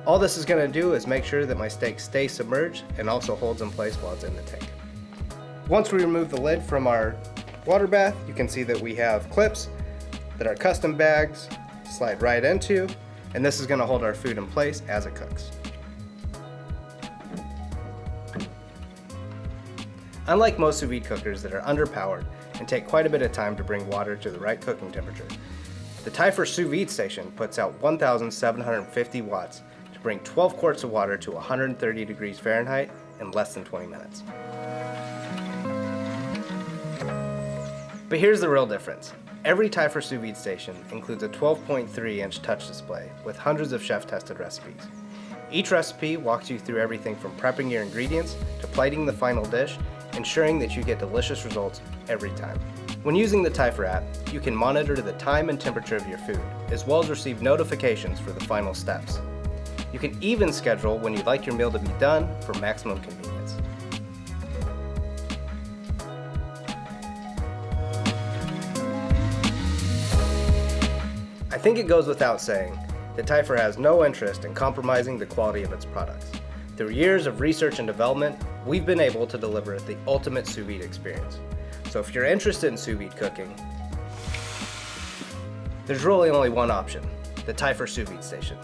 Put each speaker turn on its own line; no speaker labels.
All this is going to do is make sure that my steak stays submerged and also holds in place while it's in the tank. Once we remove the lid from our water bath, you can see that we have clips that our custom bags slide right into, and this is going to hold our food in place as it cooks. Unlike most sous vide cookers that are underpowered and take quite a bit of time to bring water to the right cooking temperature, the Typhur Sous Vide Station puts out 1,750 watts to bring 12 quarts of water to 130 degrees Fahrenheit in less than 20 minutes. But here's the real difference. Every Typhur Sous Vide Station includes a 12.3-inch touch display with hundreds of chef-tested recipes. Each recipe walks you through everything from prepping your ingredients to plating the final dish, ensuring that you get delicious results every time. When using the Typhur app, you can monitor the time and temperature of your food, as well as receive notifications for the final steps. You can even schedule when you'd like your meal to be done for maximum convenience. I think it goes without saying that Typhur has no interest in compromising the quality of its products. Through years of research and development, we've been able to deliver the ultimate sous vide experience. So if you're interested in sous vide cooking, there's really only one option, the Typhur Sous Vide Station.